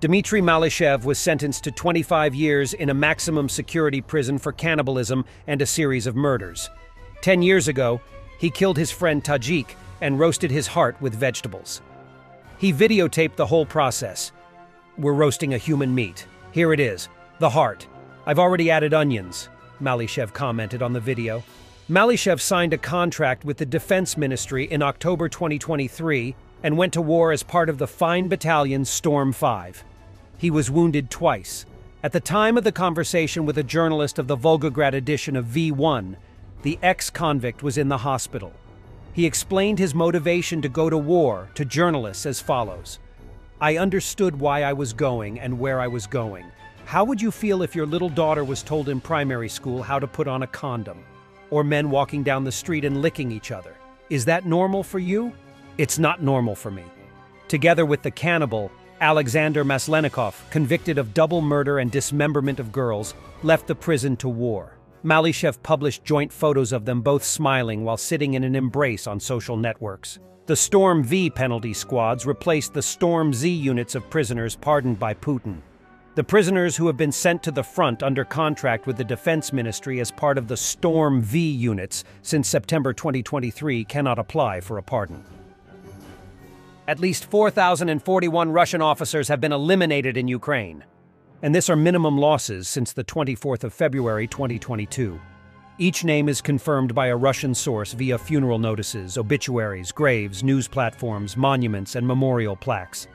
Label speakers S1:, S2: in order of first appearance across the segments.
S1: Dmitry Malyshev was sentenced to 25 years in a maximum security prison for cannibalism and a series of murders. 10 years ago, he killed his friend Tajik and roasted his heart with vegetables. He videotaped the whole process. "We're roasting a human meat. Here it is, the heart. I've already added onions," Malyshev commented on the video. Malyshev signed a contract with the Defense Ministry in October 2023 and went to war as part of the Fine Battalion's Storm 5. He was wounded twice. At the time of the conversation with a journalist of the Volgograd edition of V1, the ex-convict was in the hospital. He explained his motivation to go to war to journalists as follows. "I understood why I was going and where I was going. How would you feel if your little daughter was told in primary school how to put on a condom? Or men walking down the street and licking each other? Is that normal for you? It's not normal for me." Together with the cannibal, Alexander Maslenikov, convicted of double murder and dismemberment of girls, left the prison to war. Malyshev published joint photos of them both smiling while sitting in an embrace on social networks. The Storm V penalty squads replaced the Storm Z units of prisoners pardoned by Putin. The prisoners who have been sent to the front under contract with the Defense Ministry as part of the Storm V units since September 2023 cannot apply for a pardon. At least 4,041 Russian officers have been eliminated in Ukraine. And this are minimum losses since the 24th of February 2022. Each name is confirmed by a Russian source via funeral notices, obituaries, graves, news platforms, monuments, and memorial plaques.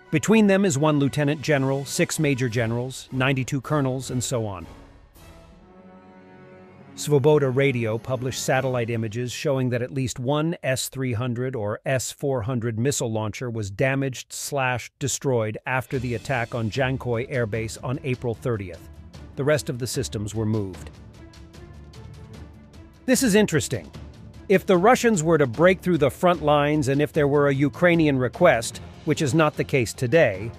S1: Between them is 1 lieutenant general, 6 major generals, 92 colonels, and so on. Svoboda Radio published satellite images showing that at least one S-300 or S-400 missile launcher was damaged/destroyed after the attack on Jankoy Air Base on April 30th. The rest of the systems were moved. This is interesting. If the Russians were to break through the front lines and if there were a Ukrainian request, which is not the case today,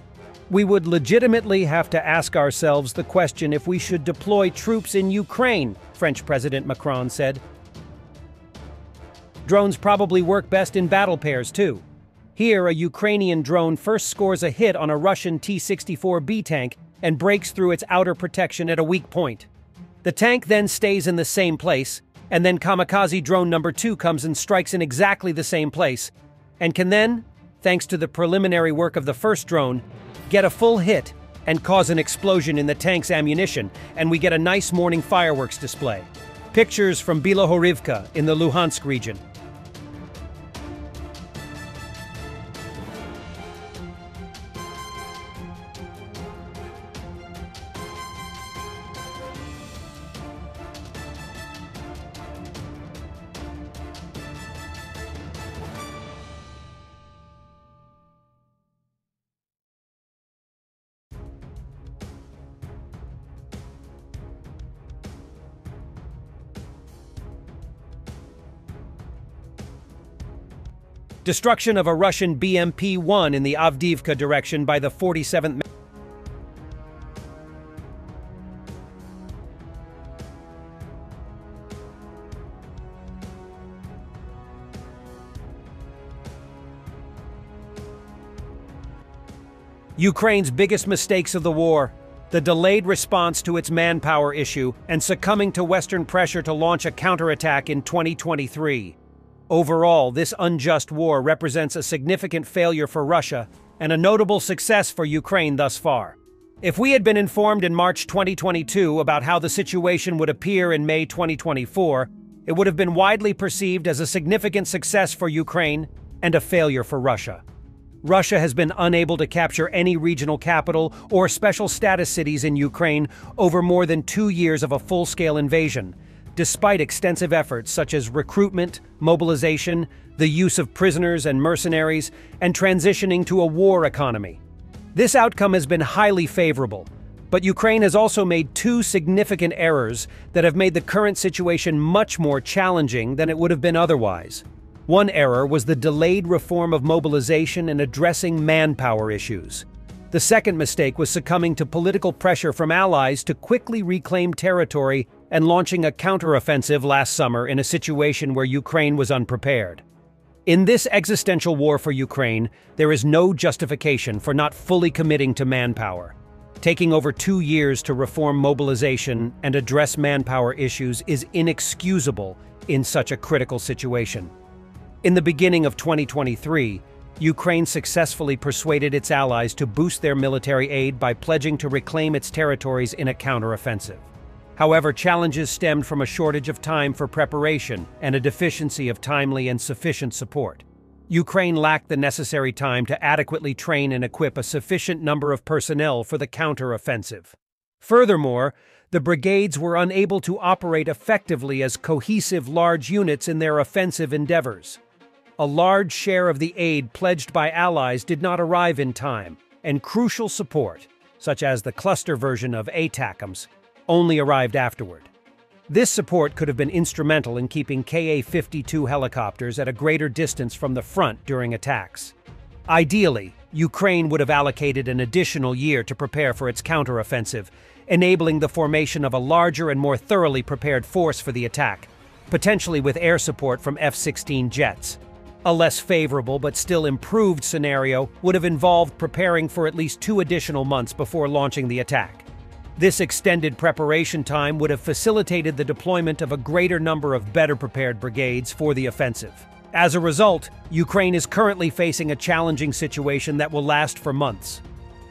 S1: we would legitimately have to ask ourselves the question if we should deploy troops in Ukraine, French President Macron said. Drones probably work best in battle pairs, too. Here, a Ukrainian drone first scores a hit on a Russian T-64B tank and breaks through its outer protection at a weak point. The tank then stays in the same place, and then kamikaze drone number 2 comes and strikes in exactly the same place, and can then, thanks to the preliminary work of the first drone, get a full hit and cause an explosion in the tank's ammunition, and we get a nice morning fireworks display. Pictures from Bilohorivka in the Luhansk region. Destruction of a Russian BMP-1 in the Avdiivka direction by the 47th. Ukraine's biggest mistakes of the war, the delayed response to its manpower issue, and succumbing to Western pressure to launch a counterattack in 2023. Overall, this unjust war represents a significant failure for Russia and a notable success for Ukraine thus far. If we had been informed in March 2022 about how the situation would appear in May 2024, it would have been widely perceived as a significant success for Ukraine and a failure for Russia. Russia has been unable to capture any regional capital or special status cities in Ukraine over more than 2 years of a full-scale invasion, despite extensive efforts such as recruitment, mobilization, the use of prisoners and mercenaries, and transitioning to a war economy. This outcome has been highly favorable, but Ukraine has also made 2 significant errors that have made the current situation much more challenging than it would have been otherwise. One error was the delayed reform of mobilization and addressing manpower issues. The second mistake was succumbing to political pressure from allies to quickly reclaim territory and launching a counteroffensive last summer in a situation where Ukraine was unprepared. In this existential war for Ukraine, there is no justification for not fully committing to manpower. Taking over 2 years to reform mobilization and address manpower issues is inexcusable in such a critical situation. In the beginning of 2023, Ukraine successfully persuaded its allies to boost their military aid by pledging to reclaim its territories in a counteroffensive. However, challenges stemmed from a shortage of time for preparation and a deficiency of timely and sufficient support. Ukraine lacked the necessary time to adequately train and equip a sufficient number of personnel for the counter-offensive. Furthermore, the brigades were unable to operate effectively as cohesive large units in their offensive endeavors. A large share of the aid pledged by allies did not arrive in time, and crucial support, such as the cluster version of ATACMS, only arrived afterward. This support could have been instrumental in keeping Ka-52 helicopters at a greater distance from the front during attacks. Ideally, Ukraine would have allocated an additional year to prepare for its counteroffensive, enabling the formation of a larger and more thoroughly prepared force for the attack, potentially with air support from F-16 jets. A less favorable but still improved scenario would have involved preparing for at least 2 additional months before launching the attack. This extended preparation time would have facilitated the deployment of a greater number of better prepared brigades for the offensive. As a result, Ukraine is currently facing a challenging situation that will last for months.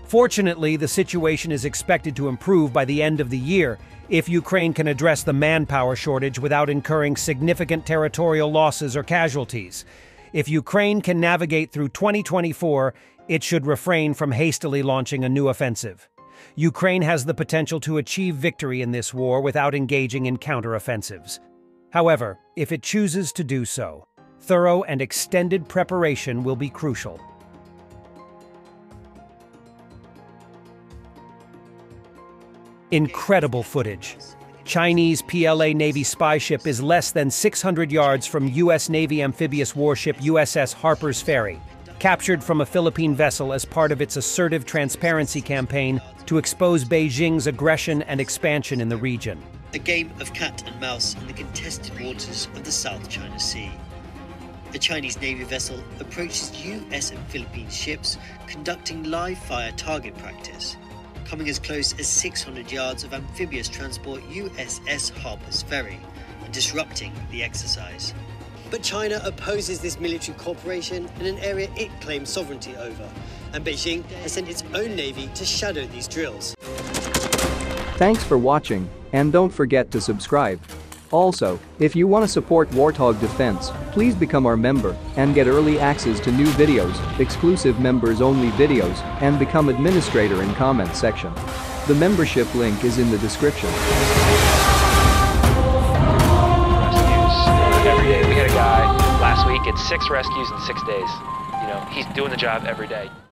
S1: Fortunately, the situation is expected to improve by the end of the year if Ukraine can address the manpower shortage without incurring significant territorial losses or casualties. If Ukraine can navigate through 2024, it should refrain from hastily launching a new offensive. Ukraine has the potential to achieve victory in this war without engaging in counteroffensives. However, if it chooses to do so, thorough and extended preparation will be crucial. Incredible footage. Chinese PLA Navy spy ship is less than 600 yards from U.S. Navy amphibious warship USS Harper's Ferry, captured from a Philippine vessel as part of its assertive transparency campaign to expose Beijing's aggression and expansion in the region.
S2: A game of cat and mouse in the contested waters of the South China Sea. A Chinese Navy vessel approaches US and Philippine ships conducting live fire target practice, coming as close as 600 yards of amphibious transport USS Harper's Ferry and disrupting the exercise. But China opposes this military cooperation in an area it claims sovereignty over, and Beijing has sent its own navy to shadow these drills.
S3: Thanks for watching, and don't forget to subscribe. Also, if you want to support Warthog Defense, please become our member and get early access to new videos, exclusive members-only videos, and become administrator in comments section. The membership link is in the description.
S4: Every day. We had a guy last week at 6 rescues in 6 days. You know, he's doing the job every day.